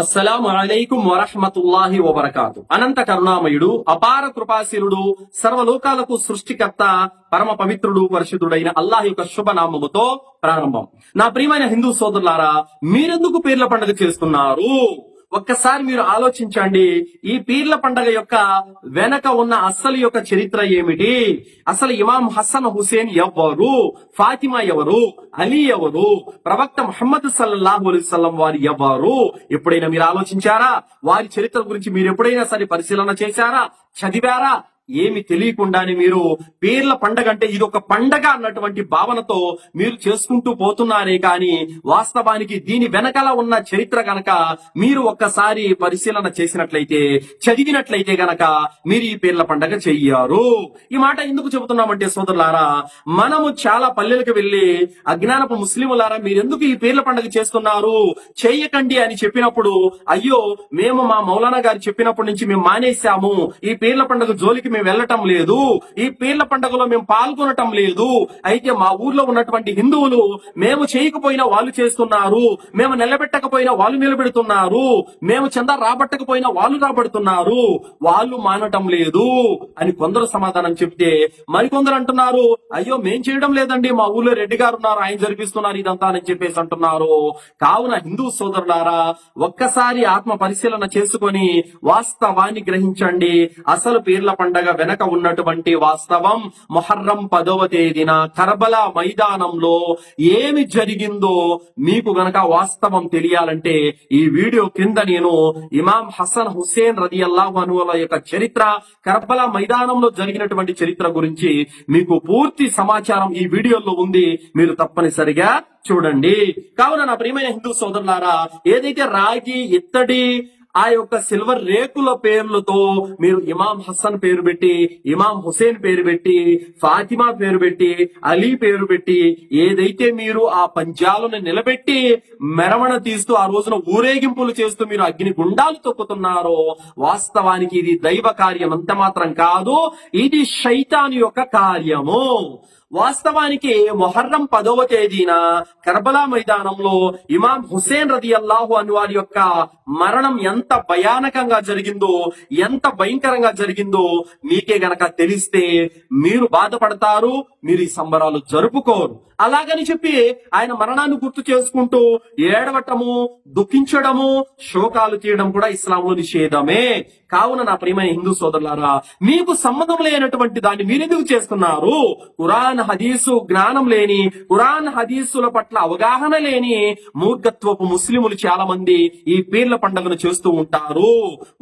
అస్సలాము అలైకుం వరహ్మతుల్లాహి వబరకాతు. అనంత కరుణామయుడు, అపార కృపాశీలుడు, సర్వలోకాలకు సృష్టికర్త, పరమ పవిత్రుడు, పరిశుద్ధుడైన అల్లాహ్ యొక్క శుభనామముతో ప్రారంభం. నా ప్రియమైన హిందూ సోదరులారా, మీరెందుకు పీర్ల పండుగ చేస్తున్నారు? ఒక్కసారి మీరు ఆలోచించండి. ఈ పీర్ల పండగ యొక్క వెనక ఉన్న అస్సలు యొక్క చరిత్ర ఏమిటి? అసలు ఇమాం హసన్ హుసేన్ ఎవరు? ఫాతిమా ఎవరు? అలీ ఎవరు? ప్రవక్త ముహమ్మద్ సల్లల్లాహు అలైహి వసల్లం వారు ఎవరు? ఎప్పుడైనా మీరు ఆలోచించారా? వారి చరిత్ర గురించి మీరు ఎప్పుడైనా సరే పరిశీలన చేశారా? చదివారా? ఏమి తెలియకుండానే మీరు పీర్ల పండగ అంటే ఇది ఒక పండగ అన్నటువంటి భావనతో మీరు చేసుకుంటూ పోతున్నారే కానీ వాస్తవానికి దీని వెనకాల ఉన్న చరిత్ర గనక మీరు ఒక్కసారి పరిశీలన చేసినట్లయితే, చదివినట్లయితే గనక మీరు ఈ పీర్ల పండగ చెయ్యారు. ఈ మాట ఎందుకు చెబుతున్నామంటే సోదరులారా, మనము చాలా పల్లెలకు వెళ్లి అజ్ఞానపు ముస్లింలారా మీరెందుకు ఈ పీర్ల పండగ చేస్తున్నారు, చేయకండి అని చెప్పినప్పుడు, అయ్యో మేము మా మౌలానా గారు చెప్పినప్పటి నుంచి మేము మానేశాము, ఈ పీర్ల పండగ జోలికి మేము వెళ్ళటం లేదు, ఈ పీర్ల పండుగలో మేము పాల్గొనటం లేదు, అయితే మా ఊర్లో ఉన్నటువంటి హిందువులు మేము చేయకపోయినా వాళ్ళు చేస్తున్నారు, మేము నిలబెట్టకపోయినా వాళ్ళు నిలబెడుతున్నారు, మేము చందా రాబట్టకపోయినా వాళ్ళు రాబడుతున్నారు, వాళ్ళు మానటం లేదు అని కొందరు సమాధానం చెప్తే, మరికొందరు అంటున్నారు, అయ్యో మేం చేయడం లేదండి, మా ఊర్లో రెడ్డి గారు ఉన్నారు, ఆయన జరిపిస్తున్నారు ఇదంతా అని చెప్పేసి అంటున్నారు. కావున హిందూ సోదరులారా, ఒక్కసారి ఆత్మ పరిశీలన చేసుకొని వాస్తవాన్ని గ్రహించండి. అసలు పీర్ల పండగ వెనక ఉన్నటువంటి వాస్తవం, మొహర్రం 10వ తేదీన కర్బలా మైదానంలో ఏమి జరిగిందో మీకు గనక వాస్తవం తెలియాలంటే ఈ వీడియో కింద నేను ఇమాం హసన్ హుసేన్ రదియల్లాహు అన్హు యొక్క చరిత్ర, కర్బలా మైదానంలో జరిగినటువంటి చరిత్ర గురించి మీకు పూర్తి సమాచారం ఈ వీడియోలో ఉంది, మీరు తప్పనిసరిగా చూడండి. కావున నా ప్రియమైన హిందూ సోదరులారా, ఏదైతే రాగి, ఇత్తడి, ఆ యొక్క సిల్వర్ రేకుల పేర్లతో మీరు ఇమాం హసన్ పేరు పెట్టి, ఇమాం హుసేన్ పేరు పెట్టి, ఫాతిమా పేరు పెట్టి, అలీ పేరు పెట్టి, ఏదైతే మీరు ఆ పంజాలను నిలబెట్టి మెరవణ తీస్తూ ఆ రోజున ఊరేగింపులు చేస్తూ మీరు అగ్ని గుండాలు తొక్కుతున్నారో, వాస్తవానికి ఇది దైవ కార్యం అంత మాత్రం కాదు, ఇది శైతాను యొక్క కార్యము. వాస్తవానికి మొహర్రం 10వ తేదీన కర్బలా మైదానంలో ఇమాం హుసేన్ రదియల్లాహు అన్హు వారి యొక్క మరణం ఎంత భయానకంగా జరిగిందో, ఎంత భయంకరంగా జరిగిందో మీకే గనక తెలిస్తే మీరు బాధపడతారు, మీరు ఈ సంబరాలు జరుపుకోరు. అలాగని చెప్పి ఆయన మరణాన్ని గుర్తు చేసుకుంటూ ఏడవటము, దుఃఖించడము, శోకాలు తీయడం కూడా ఇస్లాంలో నిషేధమే. కావున నా ప్రియమైన హిందూ సోదరులారా, మీకు సంబంధం లేనటువంటి దాన్ని మీరెందుకు చేస్తున్నారు? ఖురాన్ హదీసు జ్ఞానం లేని, ఖురాన్ హదీసుల పట్ల అవగాహన లేని మూర్ఖత్వపు ముస్లిములు చాలా మంది ఈ పీర్ల పండుగను చేస్తూ ఉంటారు.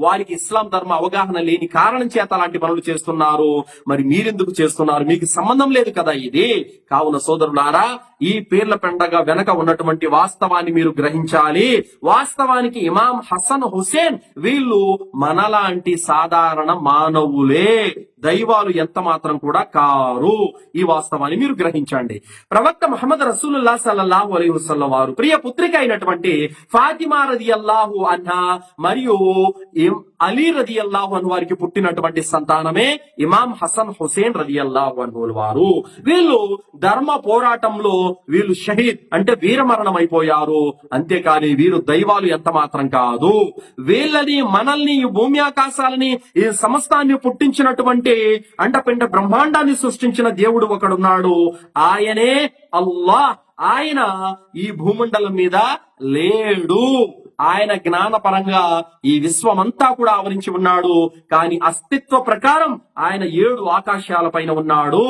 వారికి ఇస్లాం ధర్మ అవగాహన లేని కారణం చేత అలాంటి పనులు చేస్తున్నారు. మరి మీరెందుకు చేస్తున్నారు? మీకు సంబంధం లేదు కదా ఇది. కావున సోదరులారా, ఈ పీర్ల పండగ వెనక ఉన్నటువంటి వాస్తవాన్ని మీరు గ్రహించాలి. వాస్తవానికి ఇమాం హసన్ హుసేన్ వీళ్ళు మనలాంటి సాధారణ మానవులే, దైవాలు ఎంత మాత్రం కూడా కారు. ఈ వాస్తవాన్ని మీరు గ్రహించండి. ప్రవక్త ముహమ్మద్ రసూలుల్లాహ్ సల్లల్లాహు అలైహి వసల్లం వారు ప్రియ పుత్రిక అయినటువంటి ఫాతిమా రదియల్లాహు అన్హా మరియు అలీ రదియల్లాహు అన్హు వారికి పుట్టినటువంటి సంతానమే ఇమాం హసన్ హుసేన్ రదియల్లాహు అన్హు వారు. వీళ్ళు ధర్మ పోరాటంలో వీళ్ళు షహీద్ అంటే వీరమరణం అయిపోయారు. అంతేకాని వీరు దైవాలు ఎంత మాత్రం కాదు. వీళ్ళని, మనల్ని, ఈ భూమి ఆకాశాలని, ఈ సమస్తాన్ని పుట్టించినటువంటి అండపిండ బ్రహ్మాండాన్ని సృష్టించిన దేవుడు ఒకడున్నాడు, ఆయనే అల్లాహ్. ఆయన ఈ భూమండలం మీద లేడు. ఆయన జ్ఞానపరంగా ఈ విశ్వమంతా కూడా ఆవరించి ఉన్నాడు, కానీ అస్తిత్వ ప్రకారం ఆయన 7 ఆకాశాల పైన ఉన్నాడు.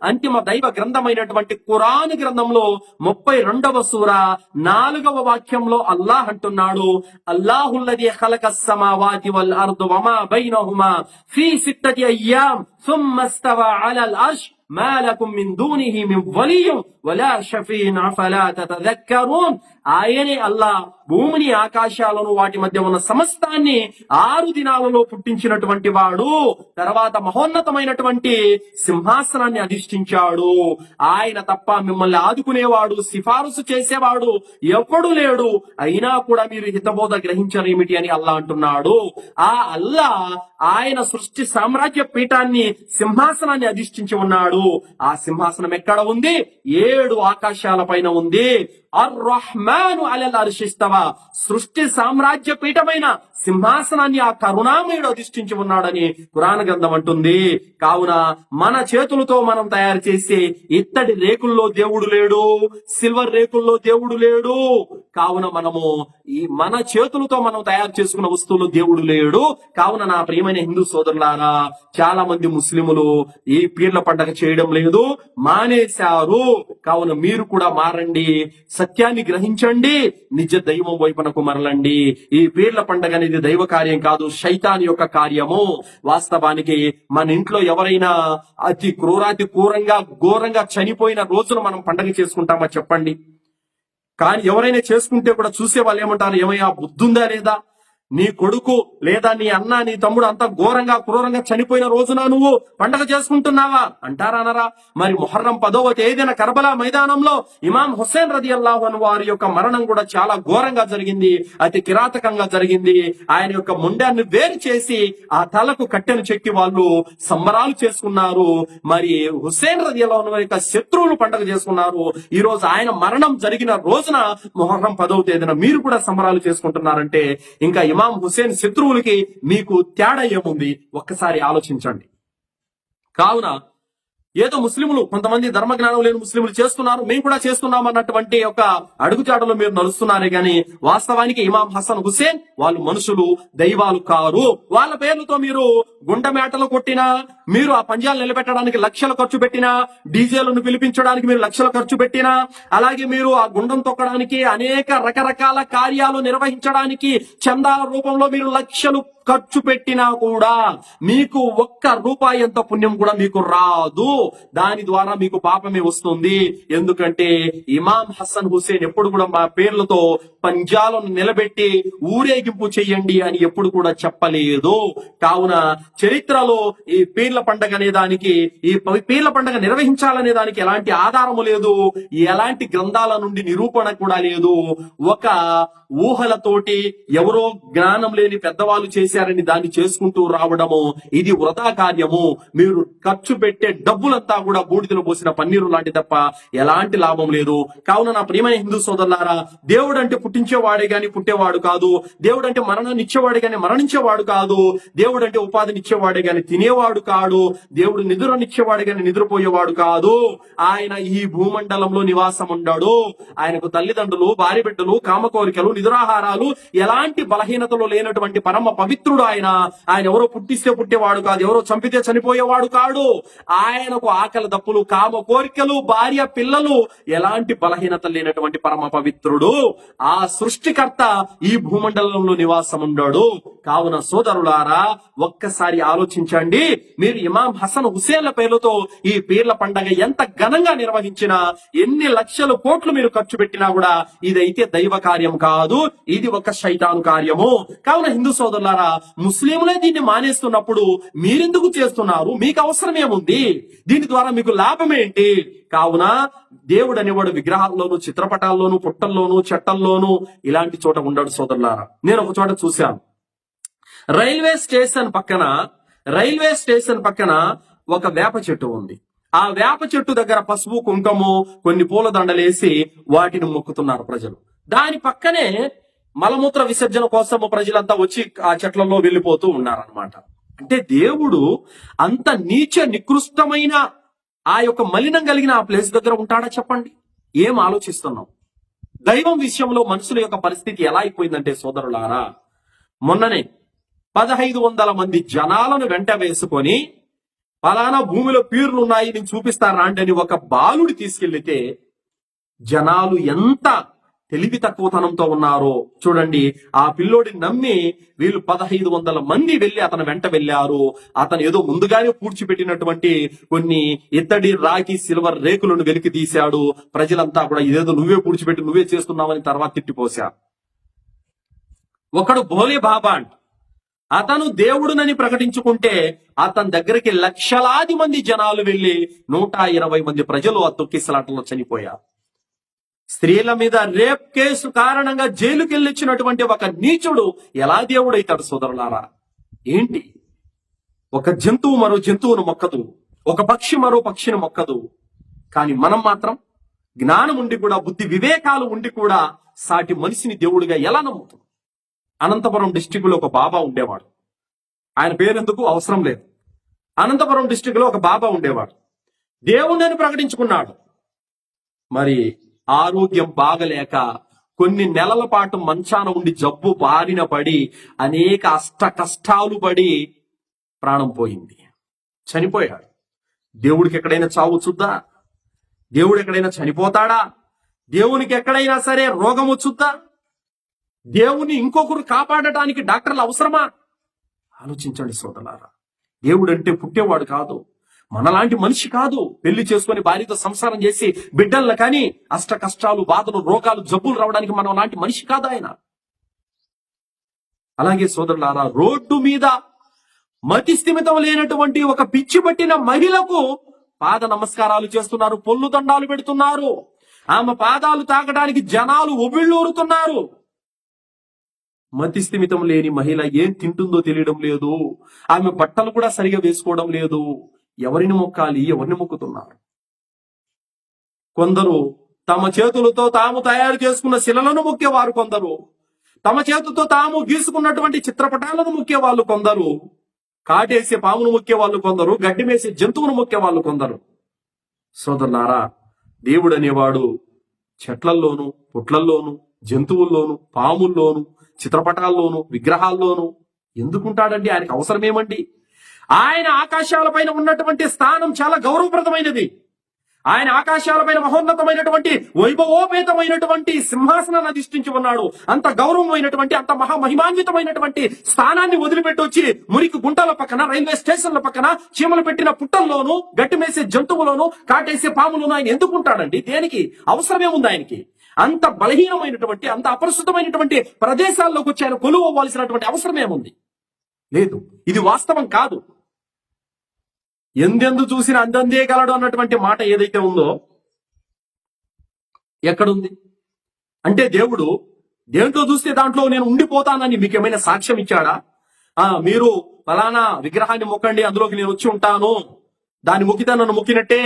అంతిమ దైవ గ్రంథమైనటువంటి ఖురాన్ గ్రంథంలో 32వ సూర 4వ వాక్యంలో అల్లాహ్ అంటున్నాడు, అల్లాహుల్లదీ ఖలకస్ సమావాతి వల్ అర్దు వమా బైనహుమా ఫీ 6 అయ్యాం థుమ్మ ఇస్తవా అలల్ అర్ష్ మా లకుం మిన్ దూనిహి మిన్ వలియ్యిన్ వలా షఫీన్ అఫలా తతదక్కరూన్. ఆయనే అల్లాహ్ భూమిని, ఆకాశాలను, వాటి మధ్య ఉన్న సమస్తాన్ని 6 దినాలలో పుట్టించినటువంటి వాడు. తర్వాత మహోన్నతమైనటువంటి సింహాసనాన్ని అధిష్ఠించాడు. ఆయన తప్ప మిమ్మల్ని ఆదుకునేవాడు, సిఫారసు చేసేవాడు ఎవ్వడు లేడు. అయినా కూడా మీరు హితబోధ గ్రహించరేమిటి అని అల్లా అంటున్నాడు. ఆ అల్లా ఆయన సృష్టి సామ్రాజ్య పీఠాన్ని, సింహాసనాన్ని అధిష్ఠించి ఉన్నాడు. ఆ సింహాసనం ఎక్కడ ఉంది? 7 ఆకాశాల పైన ఉంది. అర్ రహ్మాన్ రహమాను అలల్ అర్షి ఇస్తవా, సృష్టి సామ్రాజ్య పీఠమైన సింహాసనాన్ని ఆ కరుణామయుడు అధిష్ఠించి ఉన్నాడని ఖురాన్ గ్రంథం అంటుంది. కావున మన చేతులతో మనం తయారు చేసే ఇత్తడి రేకుల్లో దేవుడు లేడు, సిల్వర్ రేకుల్లో దేవుడు లేడు. కావున మనము ఈ మన చేతులతో మనం తయారు చేసుకున్న వస్తువులు దేవుడు లేడు. కావున నా ప్రియమైన హిందూ సోదరులారా, చాలా మంది ముస్లిములు ఈ పీర్ల పండగ చేయడం లేదు, మానేశారు. కావున మీరు కూడా మారండి, సత్యాన్ని గ్రహించండి, నిజ దైవం వైపునకు మరలండి. ఈ పీర్ల పండగ అనేది దైవ కార్యం కాదు, శైతాన్ యొక్క కార్యము. వాస్తవానికి మన ఇంట్లో ఎవరైనా అతి క్రూరాతి ఘోరంగా చనిపోయిన రోజున మనం పండగ చేసుకుంటామా చెప్పండి? కానీ ఎవరైనా చేసుకుంటే కూడా చూసే వాళ్ళు ఏమంటారు, ఏమయ్యా బుద్ధుందా లేదా, నీ కొడుకు లేదా నీ అన్న నీ తమ్ముడు అంతా క్రూరంగా చనిపోయిన రోజున నువ్వు పండగ చేసుకుంటున్నావా అంటారా అనరా? మరి మొహర్రం 10వ తేదీన కర్బలా మైదానంలో ఇమాం హుస్సేన్ రదియల్లాహు అన్హు వారి యొక్క మరణం కూడా చాలా ఘోరంగా జరిగింది, అతి కిరాతకంగా జరిగింది. ఆయన యొక్క ముండాన్ని వేరు చేసి ఆ తలకు కట్టెను చెక్కి వాళ్ళు సంబరాలు చేసుకున్నారు. మరి హుస్సేన్ రదియల్లాహు అన్హు యొక్క శత్రువులు పండగ చేసుకున్నారు. ఈ రోజు ఆయన మరణం జరిగిన రోజున మొహర్రం 10వ తేదీన మీరు కూడా సంబరాలు చేసుకుంటున్నారంటే ఇంకా ఇమాం హుస్సేన్ శత్రువులకి మీకు తేడా ఏముంది? ఒక్కసారి ఆలోచించండి. కావున ఏదో ముస్లింలు, కొంతమంది ధర్మజ్ఞానం లేని ముస్లింలు చేస్తున్నారు, మేము కూడా చేస్తున్నాం అన్నటువంటి ఒక అడుగుజాడలో మీరు నడుస్తున్నారే గాని వాస్తవానికి ఇమాం హసన్ హుస్సేన్ వాళ్ళు మనుషులు, దైవాలు కారు. వాళ్ళ పేర్లతో మీరు గుండెమేటలు కొట్టినా, మీరు ఆ పంజాలు నిలబెట్టడానికి లక్షలు ఖర్చు పెట్టినా, డీజేలను పిలిపించడానికి మీరు లక్షలు ఖర్చు పెట్టినా, అలాగే మీరు ఆ గుండం తొక్కడానికి అనేక రకరకాల కార్యాలు నిర్వహించడానికి చందాల రూపంలో మీరు లక్షలు ఖర్చు పెట్టినా కూడా మీకు ఒక్క రూపాయి ఎంత పుణ్యం కూడా మీకు రాదు. దాని ద్వారా మీకు పాపమే వస్తుంది. ఎందుకంటే ఇమాం హసన్ హుస్సేన్ ఎప్పుడు కూడా మా పేర్లతో పంజాలను నిలబెట్టి ఊరేగింపు చెయ్యండి అని ఎప్పుడు కూడా చెప్పలేదు. కావున చరిత్రలో ఈ పీర్ల పండగ అనే దానికి, ఈ పీర్ల పండగ నిర్వహించాలనే దానికి ఎలాంటి ఆధారము లేదు, ఎలాంటి గ్రంథాల నుండి నిరూపణ కూడా లేదు. ఒక ఊహలతోటి ఎవరో జ్ఞానం లేని పెద్దవాళ్ళు చేశారని దాన్ని చేసుకుంటూ రావడము ఇది వృధా కార్యము. మీరు ఖర్చు పెట్టే డబ్బులంతా కూడా బూడిదలో పోసిన పన్నీరు లాంటి తప్ప ఎలాంటి లాభం లేదు. కావున నా ప్రియమైన హిందూ సోదరులారా, దేవుడు అంటే పుట్టించేవాడే గాని పుట్టేవాడు కాదు, దేవుడు అంటే మరణాన్ని ఇచ్చేవాడే గాని మరణించేవాడు కాదు, దేవుడు అంటే ఉపాధిని ఇచ్చేవాడే గాని తినేవాడు కాడు, దేవుడు నిద్రనిచ్చేవాడే గాని నిద్రపోయేవాడు కాదు. ఆయన ఈ భూమండలంలో నివాసం ఉండాడు. ఆయనకు తల్లిదండ్రులు, భార్య బిడ్డలు, కామ కోరికలు, నిద్రాహారాలు, ఎలాంటి బలహీనతలు లేనటువంటి పరమ పవిత్రుడు ఆయన. ఆయన ఎవరో పుట్టిస్తే పుట్టేవాడు కాదు, ఎవరో చంపితే చనిపోయేవాడు కాడు. ఆయనకు ఆకలి దప్పులు, కామ కోరికలు, భార్య పిల్లలు, ఎలాంటి బలహీనత లేనటువంటి పరమ పవిత్రుడు. ఆ సృష్టికర్త ఈ భూమండలంలో నివాసం ఉండాడు. కావున సోదరులారా, ఒక్కసారి ఆలోచించండి. మీరు ఇమాం హసన్ హుస్సేన్ల పేర్లతో ఈ పీర్ల పండగ ఎంత ఘనంగా నిర్వహించినా, ఎన్ని లక్షల కోట్లు మీరు ఖర్చు పెట్టినా కూడా ఇదైతే దైవ కార్యం కాదు, ఇది ఒక శైతాను కార్యము. కావున హిందూ సోదరులారా, ముస్లింలే దీన్ని మానేస్తున్నప్పుడు మీరెందుకు చేస్తున్నారు? మీకు అవసరం ఏముంది? దీని ద్వారా మీకు లాభం ఏంటి? కావున దేవుడు అనేవాడు విగ్రహాల్లోనూ, చిత్రపటాల్లోనూ, పుట్టల్లోనూ, చెట్టల్లోనూ ఇలాంటి చోట ఉండడు సోదరులారా. నేను ఒక చోట చూశాను, రైల్వే స్టేషన్ పక్కన ఒక వేప చెట్టు ఉంది. ఆ వేప చెట్టు దగ్గర పసుపు, కుంకుమ, కొన్ని పూల దండలేసి వాటిని మొక్కుతున్నారు ప్రజలు. దాని పక్కనే మలమూత్ర విసర్జన కోసం ప్రజలంతా వచ్చి ఆ చెట్లలో వెళ్ళిపోతూ ఉన్నారనమాట. అంటే దేవుడు అంత నీచ నికృష్టమైన ఆ యొక్క మలినం కలిగిన ఆ ప్లేస్ దగ్గర ఉంటాడా చెప్పండి? ఏం ఆలోచిస్తున్నాం? దైవం విషయంలో మనుషుల యొక్క పరిస్థితి ఎలా అయిపోయిందంటే సోదరులారా, మొన్ననే 1500 మంది జనాలను వెంట వేసుకొని పలానా భూమిలో పీర్లు ఉన్నాయి నేను చూపిస్తాను రాండి అని ఒక బాలుడి తీసుకెళ్లితే జనాలు ఎంత తెలివి తక్కువతనంతో ఉన్నారో చూడండి. ఆ పిల్లోడిని నమ్మి వీళ్ళు 1500 మంది వెళ్లి అతను వెంట వెళ్లారు. అతను ఏదో ముందుగానే పూడ్చిపెట్టినటువంటి కొన్ని ఇత్తడి, రాగి, సిల్వర్ రేకులను వెలికి తీశాడు. ప్రజలంతా కూడా ఇదేదో నువ్వే పూడ్చిపెట్టి నువ్వే చేస్తున్నావని తర్వాత తిట్టిపోశారు. ఒకడు భోలే బాబా అంట, అతను దేవుడునని ప్రకటించుకుంటే అతని దగ్గరికి లక్షలాది మంది జనాలు వెళ్లి 120 మంది ప్రజలు ఆ తొక్కిసలాటలో చనిపోయారు. స్త్రీల మీద రేప్ కేసు కారణంగా జైలుకి వెళ్ళిచ్చినటువంటి ఒక నీచుడు ఎలా దేవుడైతాడు సోదరులారా? ఏంటి? ఒక జంతువు మరో జంతువును మొక్కదు, ఒక పక్షి మరో పక్షిని మొక్కదు. కానీ మనం మాత్రం జ్ఞానం ఉండి కూడా, బుద్ధి వివేకాలు ఉండి కూడా సాటి మనిషిని దేవుడిగా ఎలా నమ్ముతాం? అనంతపురం డిస్టిక్ లో ఒక బాబా ఉండేవాడు. ఆయన పేరెందుకు అవసరం లేదు. అనంతపురం డిస్టిక్ లో ఒక బాబా ఉండేవాడు. దేవుణ్ణి ప్రకటించుకున్నాడు. మరి ఆరోగ్యం బాగలేక కొన్ని నెలల పాటు మంచాన ఉండి జబ్బు బారిన పడి అనేక కష్టాలు పడి ప్రాణం పోయింది, చనిపోయాడు. దేవుడికి ఎక్కడైనా చావు వచ్చుద్దా? దేవుడు ఎక్కడైనా చనిపోతాడా? దేవునికి ఎక్కడైనా సరే రోగం వచ్చుద్దా? దేవుని ఇంకొకరు కాపాడటానికి డాక్టర్లు అవసరమా? ఆలోచించండి సోదరులారా. దేవుడు అంటే పుట్టేవాడు కాదు, మనలాంటి మనిషి కాదు. పెళ్లి చేసుకుని భార్యతో సంసారం చేసి బిడ్డలను కానీ కష్టాలు, బాధలు, రోగాలు, జబ్బులు రావడానికి మనం లాంటి మనిషి కాదు ఆయన. అలాగే సోదరులారా, రోడ్డు మీద మతి స్థిమితం లేనటువంటి ఒక పిచ్చి పట్టిన మహిళకు పాద నమస్కారాలు చేస్తున్నారు, పొల్లు దండాలు పెడుతున్నారు. ఆమె పాదాలు తాకడానికి జనాలు ఉబిళ్ళూరుతున్నారు. మతి స్థిమితం లేని మహిళ ఏం తింటుందో తెలియడం లేదు. ఆమె బట్టలు కూడా సరిగా వేసుకోవడం లేదు. ఎవరిని మొక్కాలి, ఎవరిని మొక్కుతున్నారు? కొందరు తమ చేతులతో తాము తయారు చేసుకున్న శిలలను మొక్కేవారు కొందరు, తమ చేతులతో తాము గీసుకున్నటువంటి చిత్రపటాలను మొక్కేవాళ్ళు కొందరు, కాటేసే పామును మొక్కేవాళ్ళు కొందరు, గడ్డి వేసే జంతువును మొక్కేవాళ్ళు కొందరు. సోదరులారా, దేవుడు అనేవాడు చెట్లల్లోనూ, పుట్లల్లోనూ, జంతువుల్లోనూ, పాముల్లోనూ, చిత్రపటాల్లోనూ, విగ్రహాల్లోనూ ఎందుకుంటాడండి? ఆయనకు అవసరమేమండి? ఆయన ఆకాశాలపైన ఉన్నటువంటి స్థానం చాలా గౌరవప్రదమైనది. ఆయన ఆకాశాలపైన మహోన్నతమైనటువంటి వైభవోపేతమైనటువంటి సింహాసనాన్ని అధిష్ఠించి ఉన్నాడు. అంత గౌరవమైనటువంటి, అంత మహామహిమాన్వితమైనటువంటి స్థానాన్ని వదిలిపెట్టి వచ్చి మురికి గుంటల పక్కన, రైల్వే స్టేషన్ల పక్కన, చీమలు పెట్టిన పుట్టల్లోనూ, గట్టి మేసే జంతువులోనూ, కాటేసే పాములోనూ ఆయన ఎందుకుంటాడండి? దేనికి? అవసరమేముంది ఆయనకి? అంత బలహీనమైనటువంటి, అంత అపరిశుద్ధమైనటువంటి ప్రదేశాల్లోకి వచ్చి ఆయన కొలువవలసినటువంటి అవసరమేముంది? లేదు. ఇది వాస్తవం కాదు. ఎందెందు చూసిన అందందే గలడు అన్నటువంటి మాట ఏదైతే ఉందో ఎక్కడుంది? అంటే దేవుడు దేంట్లో చూస్తే దాంట్లో నేను ఉండిపోతానని మీకు ఏమైనా సాక్ష్యం ఇచ్చాడా? మీరు ఫలానా విగ్రహాన్ని మొక్కండి, అందులోకి నేను వచ్చి ఉంటాను, దాన్ని మొక్కితే నన్ను మొక్కినట్టే.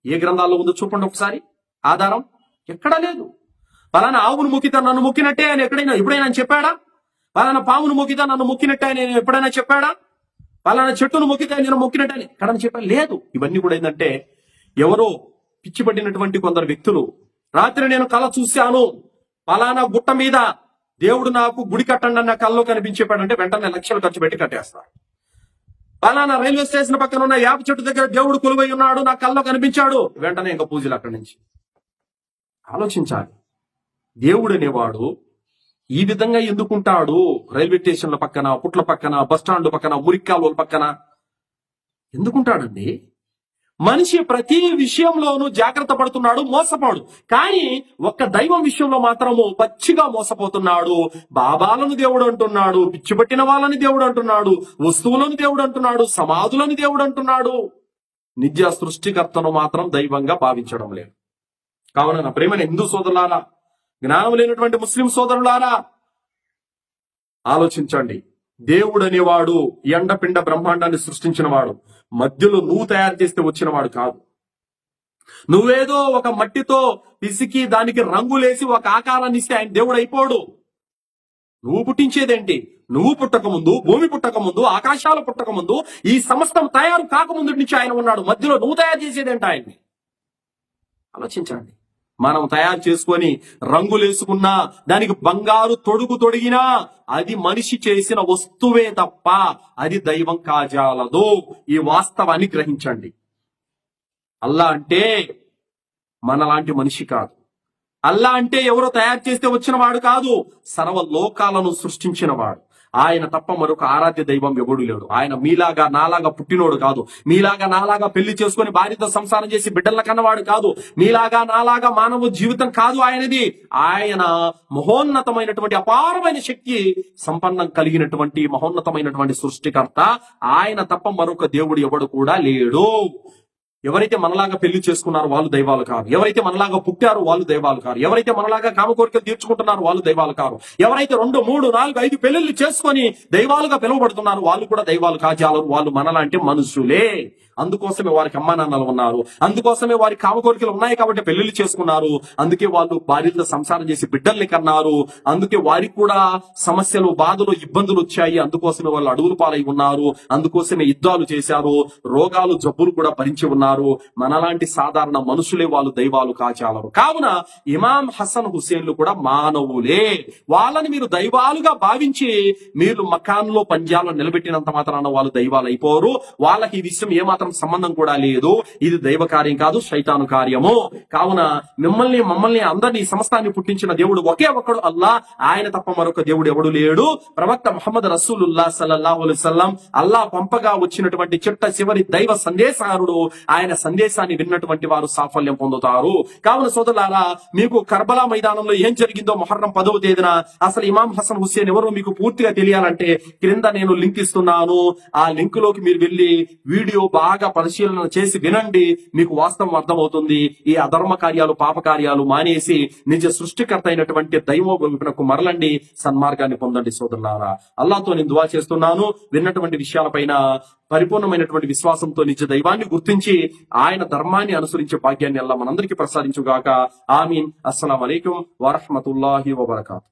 ఏ గ్రంథాల్లో ఉందో చూపండి ఒకసారి. ఆధారం ఎక్కడా లేదు. ఫలానా ఆవును మొక్కితే నన్ను మొక్కినట్టే ఆయన ఎప్పుడైనా చెప్పాడా? ఫలానా పామును మొక్కితే నన్ను మొక్కినట్టే ఆయన ఎప్పుడైనా చెప్పాడా? పలానా చెట్టును మొక్కితే నేను మొక్కినట్టని ఎక్కడని చెప్పాను? లేదు. ఇవన్నీ కూడా ఏంటంటే ఎవరో పిచ్చిపట్టినటువంటి కొందరు వ్యక్తులు, రాత్రి నేను కళ చూశాను, పలానా గుట్ట మీద దేవుడు నాకు గుడి కట్టండి అన్న కల్లో కనిపించేపాడంటే వెంటనే లక్షలు ఖర్చు పెట్టి కట్టేస్తారు. పలానా రైల్వే స్టేషన్ పక్కన ఉన్న యాప చెట్టు దగ్గర దేవుడు కొలువై ఉన్నాడు, నా కల్లో కనిపించాడు, వెంటనే ఇంకా పూజలు అక్కడి నుంచి. ఆలోచించాలి. దేవుడు అనేవాడు ఈ విధంగా ఎందుకుంటాడు? రైల్వే స్టేషన్ల పక్కన, పుట్ల పక్కన, బస్టాండ్ల పక్కన, మురిక్కాల పక్కన ఎందుకుంటాడండి? మనిషి ప్రతి విషయంలోనూ జాగ్రత్త పడుతున్నాడు, మోసపోడు. కానీ ఒక్క దైవం విషయంలో మాత్రము పచ్చిగా మోసపోతున్నాడు. బాబాలను దేవుడు అంటున్నాడు, పిచ్చిపట్టిన వాళ్ళని దేవుడు అంటున్నాడు, వస్తువులను దేవుడు అంటున్నాడు, సమాధులను దేవుడు అంటున్నాడు. నిజ సృష్టికర్తను మాత్రం దైవంగా భావించడం లేదు. కావున నా ప్రేమ హిందూ సోదరులారా, జ్ఞానం లేనటువంటి ముస్లిం సోదరులారా, ఆలోచించండి. దేవుడు అనేవాడు ఎండపిండ బ్రహ్మాండాన్ని సృష్టించిన వాడు. మధ్యలో నువ్వు తయారు చేస్తే వచ్చినవాడు కాదు. నువ్వేదో ఒక మట్టితో పిసికి దానికి రంగులేసి ఒక ఆకారాన్ని ఇస్తే ఆయన దేవుడు అయిపోడు. నువ్వు పుట్టించేదేంటి? నువ్వు పుట్టక ముందు, భూమి పుట్టక ముందు, ఆకాశాలు పుట్టక ముందు, ఈ సమస్తం తయారు కాకముందు నుంచి ఆయన ఉన్నాడు. మధ్యలో నువ్వు తయారు చేసేదేంటి ఆయన్ని? ఆలోచించండి. మనం తయారు చేసుకొని రంగులేసుకున్నా, దానికి బంగారు తొడుగు తొడిగినా అది మనిషి చేసిన వస్తువే తప్ప అది దైవం కాజాలదు. ఈ వాస్తవాన్ని గ్రహించండి. అల్లా అంటే మనలాంటి మనిషి కాదు. అల్లా అంటే ఎవరో తయారు చేస్తే వచ్చిన వాడు కాదు. సర్వ లోకాలను సృష్టించిన వాడు. ఆయన తప్ప మరొక ఆరాధ్య దైవం ఎవడు లేడు. ఆయన మీలాగా నాలాగా పుట్టినోడు కాదు. మీలాగా నాలాగా పెళ్లి చేసుకుని భార్యతో సంసారం చేసి బిడ్డల కన్నవాడు కాదు. మీలాగా నాలాగా మానవ జీవితం కాదు ఆయనది. ఆయన మహోన్నతమైనటువంటి అపారమైన శక్తి సంపన్నం కలిగినటువంటి మహోన్నతమైనటువంటి సృష్టికర్త. ఆయన తప్ప మరొక దేవుడు ఎవడు కూడా లేడు. ఎవరైతే మనలాగా పెళ్లి చేసుకున్నారో వాళ్ళు దైవాలు కారు. ఎవరైతే మనలాగా పుట్టారో వాళ్ళు దైవాలు కారు. ఎవరైతే మనలాగా కామ కోరికలు తీర్చుకుంటున్నారో వాళ్ళు దైవాలు కారు. ఎవరైతే 2, 3, 4, 5 పెళ్లిళ్ళు చేసుకొని దైవాలుగా పిలువబడుతున్నారు వాళ్ళు కూడా దైవాలు కాజాలరు. వాళ్ళు మనలాంటి మనుషులే. అందుకోసమే వారికి అమ్మా నాన్నలు ఉన్నారు. అందుకోసమే వారి కామ కోరికలు ఉన్నాయి కాబట్టి పెళ్లిళ్ళు చేసుకున్నారు. అందుకే వాళ్ళు భార్యలతో సంసారం చేసి బిడ్డల్ని కన్నారు. అందుకే వారికి కూడా సమస్యలు, బాధలు, ఇబ్బందులు వచ్చాయి. అందుకోసమే వాళ్ళు అడవులు పాలై ఉన్నారు. అందుకోసమే యుద్ధాలు చేశారు. రోగాలు, జబ్బులు కూడా భరించి ఉన్నారు. మనలాంటి సాధారణ మనుషులే వాళ్ళు దైవాలు కాచాలరు. కావున ఇమాం హసన్ హుసేన్లు కూడా మానవులే. వాళ్ళని మీరు దైవాలుగా భావించి మీరు మకాన్లో పంజాలను నిలబెట్టినంత మాత్రాన వాళ్ళు దైవాలు అయిపోరు. వాళ్ళకి ఈ విషయం ఏమాత్రం సంబంధం కూడా లేదు. ఇది దైవ కార్యం కాదు, శైతాను కార్యము. కావున మమ్మల్ని అందరినీ సమస్తాన్ని పుట్టించిన దేవుడు ఒకే ఒక్కడు అల్లా. ఆయన తప్ప మరొక దేవుడు ఎవడు లేడు. ప్రవక్త ముహమ్మద్ రసూలుల్లాహ్ సల్లల్లాహు అలైహి వసల్లం అల్లా పంపగా వచ్చినటువంటి చిట్ట చివరి దైవ సందేశారుడు. ఆయన సందేశాన్ని విన్నటువంటి వారు సాఫల్యం పొందుతారు. కావున సోదరులారా, మీకు కర్బలా మైదానంలో ఏం జరిగిందో మొహర్రం 10వ తేదీన అసలు ఇమాం హసన్ హుస్సేన్ ఎవరో మీకు పూర్తిగా తెలియాలంటే క్రింద నేను లింక్ ఇస్తున్నాను. ఆ లింక్ లోకి మీరు వెళ్లి వీడియో బాగా పరిశీలన చేసి వినండి. మీకు వాస్తవం అర్థమవుతుంది. ఈ అధర్మ కార్యాలు, పాప కార్యాలు మానేసి నిజ సృష్టికర్త అయినటువంటి దైవ వైపునకు మరలండి, సన్మార్గాన్ని పొందండి సోదరులారా. అల్లాహ్తో నేను దువా చేస్తున్నాను. విన్నటువంటి విషయాలపైన పరిపూర్ణమైనటువంటి విశ్వాసంతో నిజ దైవాన్ని గుర్తించి ఆయన ధర్మాన్ని అనుసరించే భాగ్యాన్ని అల్లాహ్ మనందరికీ ప్రసాదించుగాక. ఆమీన్. అస్సలాము అలైకుం వరహ్మతుల్లాహి వబరకాతుహు.